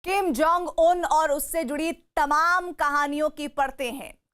Kim Jong Un और उससे जुड़ी तमाम कहानियों की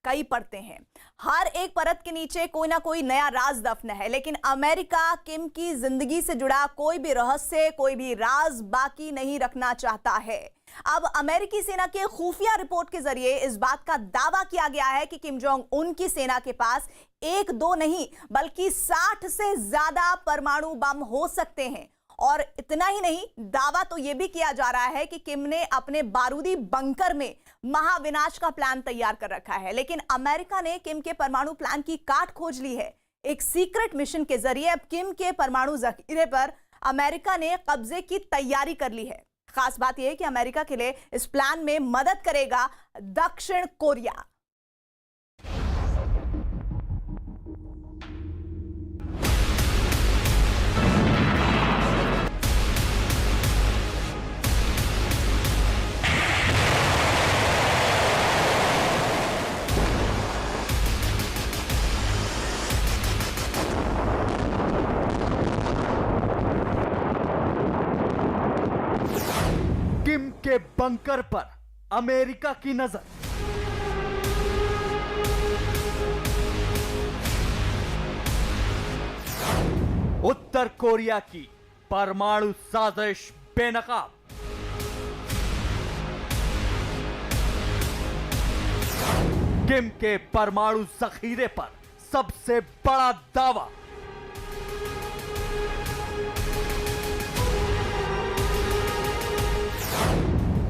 कई परतें हैं। हर एक परत के नीचे कोई ना कोई नया राज दफन है, लेकिन अमेरिका किम की जिंदगी से जुड़ा कोई भी रहस्य, कोई भी राज बाकी नहीं रखना चाहता है। अब अमेरिकी सेना के खुफिया रिपोर्ट के जरिए इस बात का दावा किया गया है कि किम जोंग उन की सेना के पास एक दो नहीं बल्कि 60 से ज्यादा परमाणु बम हो सकते हैं। और इतना ही नहीं, दावा तो यह भी किया जा रहा है कि किम ने अपने बारूदी बंकर में महाविनाश का प्लान तैयार कर रखा है। लेकिन अमेरिका ने किम के परमाणु प्लान की काट खोज ली है। एक सीक्रेट मिशन के जरिए अब किम के परमाणु जखीरे पर अमेरिका ने कब्जे की तैयारी कर ली है। खास बात यह है कि अमेरिका के लिए इस प्लान में मदद करेगा दक्षिण कोरिया। किम के बंकर पर अमेरिका की नजर। उत्तर कोरिया की परमाणु साजिश बेनकाब। किम के परमाणु जखीरे पर सबसे बड़ा दावा।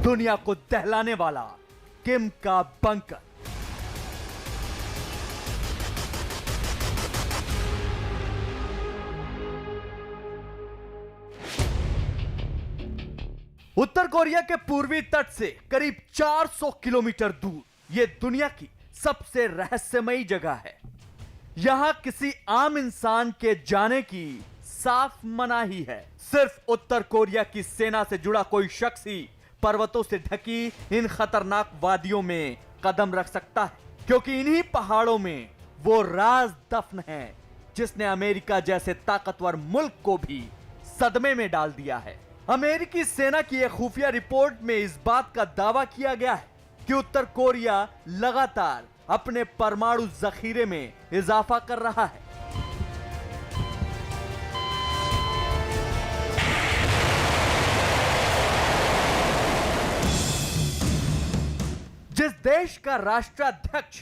दुनिया को दहलाने वाला किम का बंकर। उत्तर कोरिया के पूर्वी तट से करीब 400 किलोमीटर दूर यह दुनिया की सबसे रहस्यमयी जगह है। यहां किसी आम इंसान के जाने की साफ मनाही है। सिर्फ उत्तर कोरिया की सेना से जुड़ा कोई शख्स ही पर्वतों से ढकी इन खतरनाक वादियों में कदम रख सकता है, क्योंकि इन्हीं पहाड़ों में वो राज दफन है जिसने अमेरिका जैसे ताकतवर मुल्क को भी सदमे में डाल दिया है। अमेरिकी सेना की एक खुफिया रिपोर्ट में इस बात का दावा किया गया है कि उत्तर कोरिया लगातार अपने परमाणु जखीरे में इजाफा कर रहा है। जिस देश का राष्ट्राध्यक्ष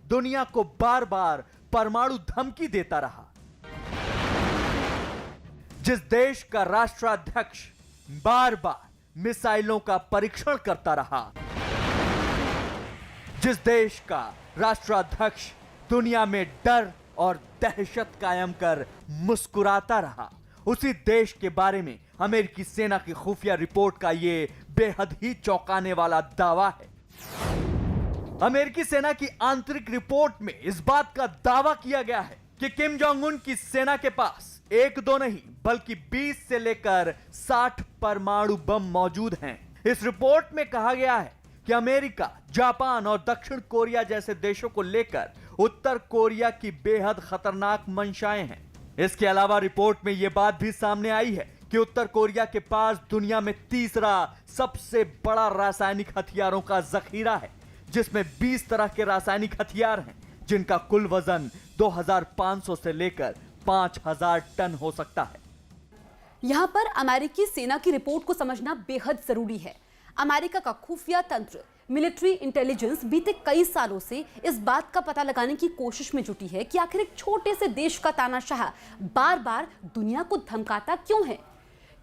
दुनिया को बार बार परमाणु धमकी देता रहा, जिस देश का राष्ट्राध्यक्ष बार बार मिसाइलों का परीक्षण करता रहा, जिस देश का राष्ट्राध्यक्ष दुनिया में डर और दहशत कायम कर मुस्कुराता रहा, उसी देश के बारे में अमेरिकी सेना की खुफिया रिपोर्ट का यह बेहद ही चौंकाने वाला दावा है। अमेरिकी सेना की आंतरिक रिपोर्ट में इस बात का दावा किया गया है कि किम जोंग उन की सेना के पास एक दो नहीं बल्कि 20 से लेकर 60 परमाणु बम मौजूद हैं। इस रिपोर्ट में कहा गया है कि अमेरिका, जापान और दक्षिण कोरिया जैसे देशों को लेकर उत्तर कोरिया की बेहद खतरनाक मंशाएं हैं। इसके अलावा रिपोर्ट में यह बात भी सामने आई है कि उत्तर कोरिया के पास दुनिया में तीसरा सबसे बड़ा रासायनिक हथियारों का जखीरा है, जिसमें 20 तरह के रासायनिक हथियार हैं, जिनका कुल वजन 2500 से लेकर 5000 टन हो सकता है। यहां पर अमेरिकी सेना की रिपोर्ट को समझना बेहद जरूरी है। अमेरिका का खुफिया तंत्र, मिलिट्री इंटेलिजेंस बीते कई सालों से इस बात का पता लगाने की कोशिश में जुटी है कि आखिर एक छोटे से देश का तानाशाह बार बार दुनिया को धमकाता क्यों है।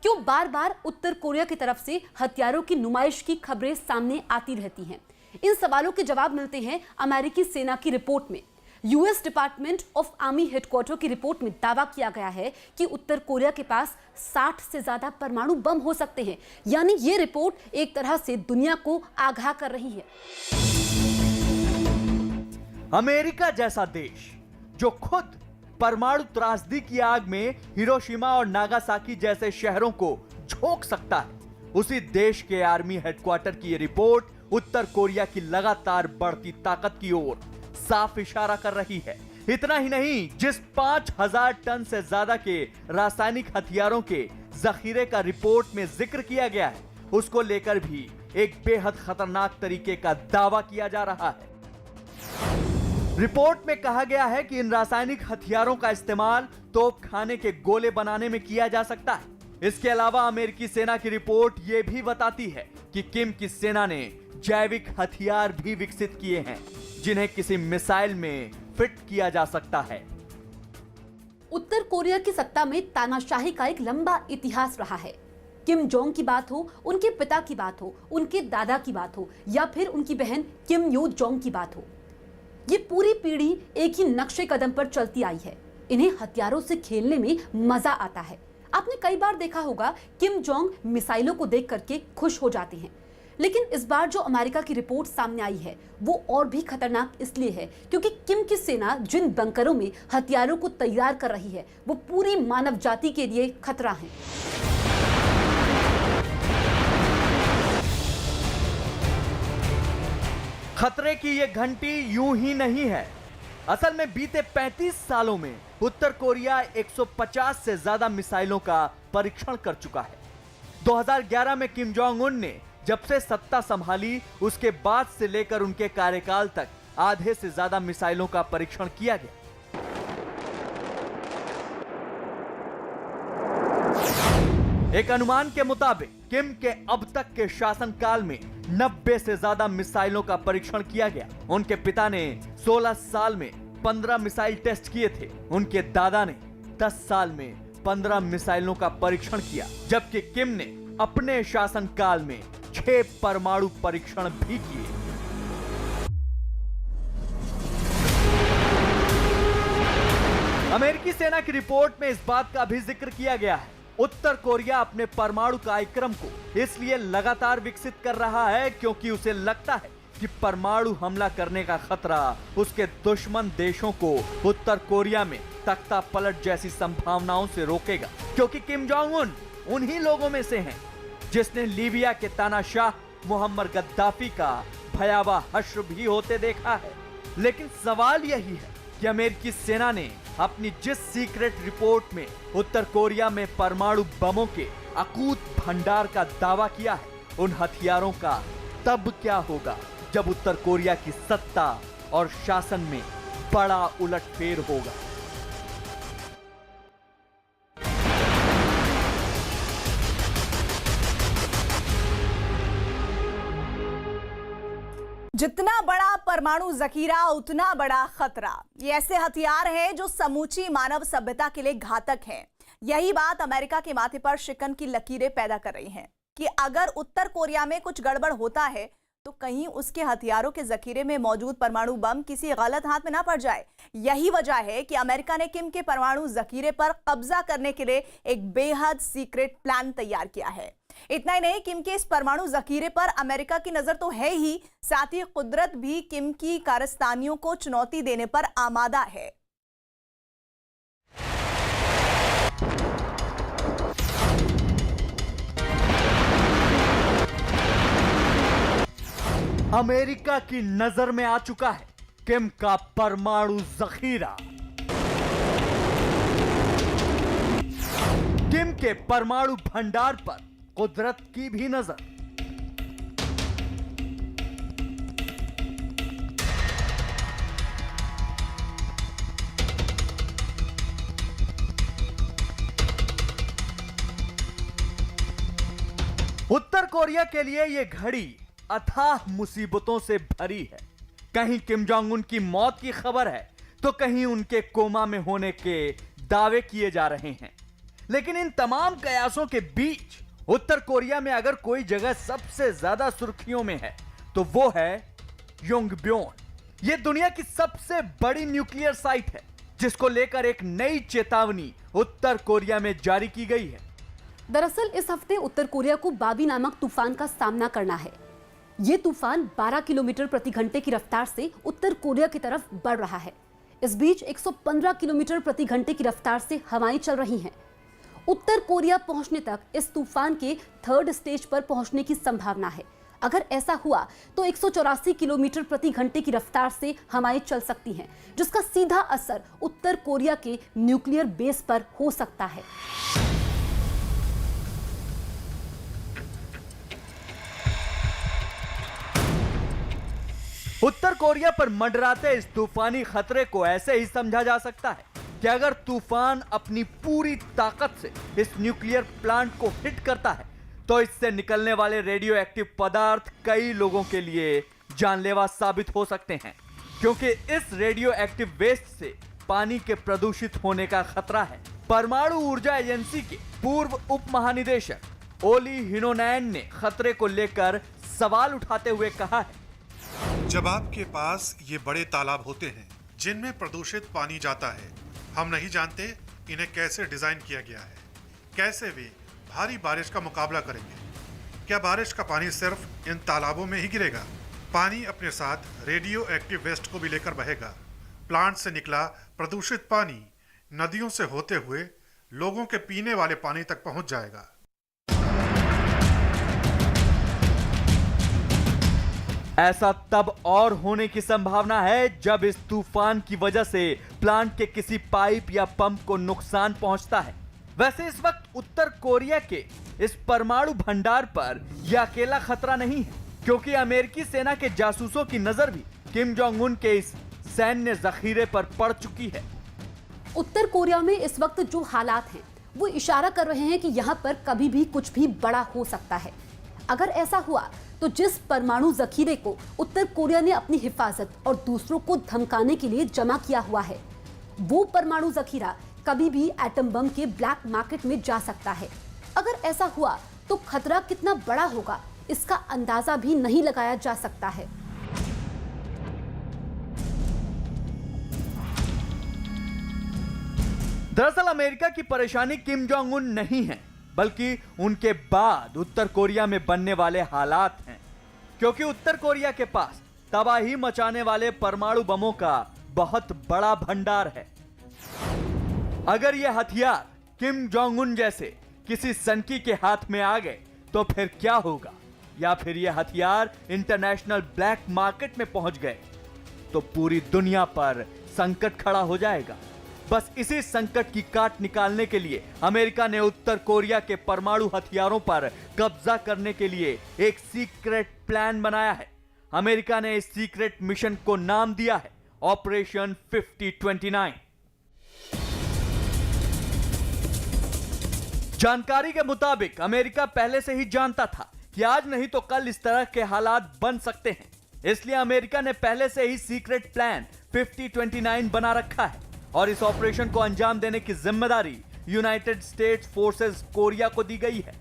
क्यों बार बार उत्तर कोरिया की तरफ से हथियारों की नुमाइश की खबरें सामने आती रहती हैं। इन सवालों के जवाब मिलते हैं अमेरिकी सेना की रिपोर्ट में। US department of army headquarter की रिपोर्ट में दावा किया गया है कि उत्तर कोरिया के पास 60 से ज्यादा परमाणु बम हो सकते हैं। यानी ये रिपोर्ट एक तरह से दुनिया को आगाह कर रही है। अमेरिका जैसा देश जो खुद परमाणु त्रासदी की आग में हिरोशिमा और नागासाकी जैसे शहरों को झोंक सकता है, उसी देश के आर्मी हेडक्वार्टर की ये रिपोर्ट उत्तर कोरिया की लगातार बढ़ती ताकत की ओर साफ इशारा कर रही है। इतना ही नहीं, जिस 5000 टन से ज्यादा के रासायनिक हथियारों के जखीरे का रिपोर्ट में जिक्र किया गया है, उसको लेकर भी एक बेहद खतरनाक तरीके का दावा किया जा रहा है। रिपोर्ट में कहा गया है कि इन रासायनिक हथियारों का इस्तेमाल तोप खाने के गोले बनाने में किया जा सकता है। इसके अलावा अमेरिकी सेना की रिपोर्ट यह भी बताती है कि किम की सेना ने जैविक हथियार भी विकसित किए हैं, जिन्हें किसी मिसाइल में फिट किया जा सकता है। उत्तर कोरिया की सत्ता में तानाशाही का एक लंबा इतिहास रहा है। किम जोंग की बात हो, उनके पिता की बात हो, उनके दादा की बात हो या फिर उनकी बहन किम यो जोंग की बात हो, ये पूरी पीढ़ी एक ही नक्शे कदम पर चलती आई है। इन्हें हथियारों से खेलने में मजा आता है। आपने कई बार देखा होगा किम जोंग मिसाइलों को देख करके खुश हो जाते हैं, लेकिन इस बार जो अमेरिका की रिपोर्ट सामने आई है वो और भी खतरनाक इसलिए है क्योंकि किम की सेना जिन बंकरों में हथियारों को तैयार कर रही है वो पूरी मानव जाति के लिए खतरा है। खतरे की ये घंटी यूं ही नहीं है। असल में बीते 35 सालों में उत्तर कोरिया 150 से ज्यादा मिसाइलों का परीक्षण कर चुका है। 2011 में किम जोंग उन ने जब से सत्ता संभाली उसके बाद से लेकर उनके कार्यकाल तक आधे से ज्यादा मिसाइलों का परीक्षण किया गया। एक अनुमान के मुताबिक किम के अब तक के शासनकाल में 90 से ज्यादा मिसाइलों का परीक्षण किया गया। उनके पिता ने 16 साल में 15 मिसाइल टेस्ट किए थे। उनके दादा ने 10 साल में 15 मिसाइलों का परीक्षण किया, जबकि किम ने अपने शासनकाल में 6 परमाणु परीक्षण भी किए। अमेरिकी सेना की रिपोर्ट में इस बात का भी जिक्र किया गया है। उत्तर कोरिया अपने परमाणु कार्यक्रम को इसलिए लगातार विकसित कर रहा है क्योंकि उसे लगता है कि परमाणु हमला करने का खतरा उसके दुश्मन देशों को उत्तर कोरिया में तख्ता पलट जैसी संभावनाओं से रोकेगा। क्योंकि किम जोंग उन उन्हीं लोगों में से हैं जिसने लीबिया के तानाशाह मुहम्मद गद्दाफी का भयावह हश्र भी होते देखा है। लेकिन सवाल यही है कि अमेरिकी सेना ने अपनी जिस सीक्रेट रिपोर्ट में उत्तर कोरिया में परमाणु बमों के अकूत भंडार का दावा किया है, उन हथियारों का तब क्या होगा जब उत्तर कोरिया की सत्ता और शासन में बड़ा उलटफेर होगा। जितना बड़ा परमाणु जखीरा उतना बड़ा खतरा। ये ऐसे हथियार हैं जो समूची मानव सभ्यता के लिए घातक हैं। यही बात अमेरिका के माथे पर शिकन की लकीरें पैदा कर रही हैं कि अगर उत्तर कोरिया में कुछ गड़बड़ होता है तो कहीं उसके हथियारों के जखीरे में मौजूद परमाणु बम किसी गलत हाथ में ना पड़ जाए। यही वजह है कि अमेरिका ने किम के परमाणु जखीरे पर कब्जा करने के लिए एक बेहद सीक्रेट प्लान तैयार किया है। इतना ही नहीं, किम के इस परमाणु जखीरे पर अमेरिका की नजर तो है ही, साथ ही कुदरत भी किम की कारस्तानियों को चुनौती देने पर आमादा है। अमेरिका की नजर में आ चुका है किम का परमाणु जखीरा। किम के परमाणु भंडार पर कुदरत की भी नजर। उत्तर कोरिया के लिए यह घड़ी अथाह मुसीबतों से भरी है। कहीं किम जोंग उन की मौत की खबर है तो कहीं उनके कोमा में होने के दावे किए जा रहे हैं। लेकिन इन तमाम कयासों के बीच उत्तर कोरिया में अगर कोई जगह सबसे ज्यादा सुर्खियों में है तो वो है योंगब्योन। यह दुनिया की सबसे बड़ी न्यूक्लियर साइट है जिसको लेकर एक नई चेतावनी उत्तर कोरिया में जारी की गई है। दरअसल इस हफ्ते उत्तर कोरिया को बाबी नामक तूफान का सामना करना है। ये तूफान 12 किलोमीटर प्रति घंटे की रफ्तार से उत्तर कोरिया की तरफ बढ़ रहा है। इस बीच 115 किलोमीटर प्रति घंटे की रफ्तार से हवाएं चल रही हैं। उत्तर कोरिया पहुंचने तक इस तूफान के 3rd स्टेज पर पहुंचने की संभावना है। अगर ऐसा हुआ तो 184 किलोमीटर प्रति घंटे की रफ्तार से हवाएं चल सकती हैं, जिसका सीधा असर उत्तर कोरिया के न्यूक्लियर बेस पर हो सकता है। उत्तर कोरिया पर मंडराते इस तूफानी खतरे को ऐसे ही समझा जा सकता है कि अगर तूफान अपनी पूरी ताकत से इस न्यूक्लियर प्लांट को हिट करता है तो इससे निकलने वाले रेडियो एक्टिव पदार्थ कई लोगों के लिए जानलेवा साबित हो सकते हैं, क्योंकि इस रेडियो एक्टिव वेस्ट से पानी के प्रदूषित होने का खतरा है। परमाणु ऊर्जा एजेंसी के पूर्व उप महानिदेशक ओली हिनोनैन ने खतरे को लेकर सवाल उठाते हुए कहा है, जब आपके पास ये बड़े तालाब होते हैं जिनमें प्रदूषित पानी जाता है, हम नहीं जानते इन्हें कैसे डिजाइन किया गया है, कैसे वे भारी बारिश का मुकाबला करेंगे। क्या बारिश का पानी सिर्फ इन तालाबों में ही गिरेगा? पानी अपने साथ रेडियो एक्टिव वेस्ट को भी लेकर बहेगा। प्लांट से निकला प्रदूषित पानी नदियों से होते हुए लोगों के पीने वाले पानी तक पहुंच जाएगा। ऐसा तब और होने की संभावना है जब इस तूफान की वजह से प्लांट के किसी पाइप या पंप को नुकसान पहुंचता है। वैसे इस वक्त उत्तर कोरिया के इस परमाणु भंडार पर यह अकेला खतरा नहीं है, क्योंकि अमेरिकी सेना के जासूसों की नजर भी किम जोंग उन के इस सैन्य जखीरे पर पड़ चुकी है। उत्तर कोरिया में इस वक्त जो हालात हैं वो इशारा कर रहे हैं कि यहाँ पर कभी भी कुछ भी बड़ा हो सकता है। अगर ऐसा हुआ तो जिस परमाणु जखीरे को उत्तर कोरिया ने अपनी हिफाजत और दूसरों को धमकाने के लिए जमा किया हुआ है, वो परमाणु जखीरा कभी भी एटम बम के ब्लैक मार्केट में जा सकता है। अगर ऐसा हुआ तो खतरा कितना बड़ा होगा इसका अंदाजा भी नहीं लगाया जा सकता है। दरअसल अमेरिका की परेशानी किम जोंग उन नहीं है, बल्कि उनके बाद उत्तर कोरिया में बनने वाले हालात हैं, क्योंकि उत्तर कोरिया के पास तबाही मचाने वाले परमाणु बमों का बहुत बड़ा भंडार है। अगर ये हथियार किम जोंग उन जैसे किसी सनकी के हाथ में आ गए तो फिर क्या होगा, या फिर ये हथियार इंटरनेशनल ब्लैक मार्केट में पहुंच गए तो पूरी दुनिया पर संकट खड़ा हो जाएगा। बस इसी संकट की काट निकालने के लिए अमेरिका ने उत्तर कोरिया के परमाणु हथियारों पर कब्जा करने के लिए एक सीक्रेट प्लान बनाया है। अमेरिका ने इस सीक्रेट मिशन को नाम दिया है ऑपरेशन 5029। जानकारी के मुताबिक अमेरिका पहले से ही जानता था कि आज नहीं तो कल इस तरह के हालात बन सकते हैं, इसलिए अमेरिका ने पहले से ही सीक्रेट प्लान 5029 बना रखा है और इस ऑपरेशन को अंजाम देने की जिम्मेदारी यूनाइटेड स्टेट्स फोर्सेस कोरिया को दी गई है।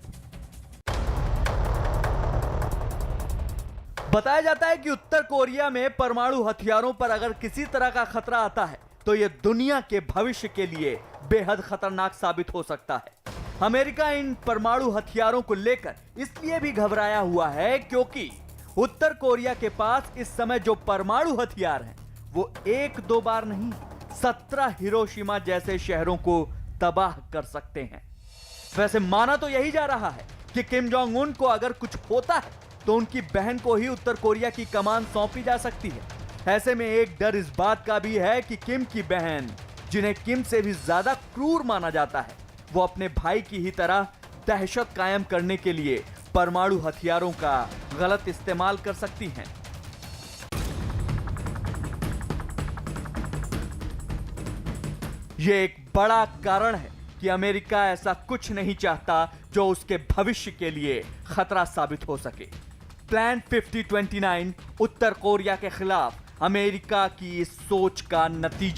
बताया जाता है कि उत्तर कोरिया में परमाणु हथियारों पर अगर किसी तरह का खतरा आता है तो यह दुनिया के भविष्य के लिए बेहद खतरनाक साबित हो सकता है। अमेरिका इन परमाणु हथियारों को लेकर इसलिए भी घबराया हुआ है क्योंकि उत्तर कोरिया के पास इस समय जो परमाणु हथियार हैं वो एक दो बार नहीं 17 हिरोशिमा जैसे शहरों को तबाह कर सकते हैं। वैसे माना तो यही जा रहा है कि किम जोंग उन को अगर कुछ होता है तो उनकी बहन को ही उत्तर कोरिया की कमान सौंपी जा सकती है। ऐसे में एक डर इस बात का भी है कि किम की बहन, जिन्हें किम से भी ज्यादा क्रूर माना जाता है, वो अपने भाई की ही तरह दहशत कायम करने के लिए परमाणु हथियारों का गलत इस्तेमाल कर सकती हैं। यह एक बड़ा कारण है कि अमेरिका ऐसा कुछ नहीं चाहता जो उसके भविष्य के लिए खतरा साबित हो सके। प्लान 5029 उत्तर कोरिया के खिलाफ अमेरिका की इस सोच का नतीजा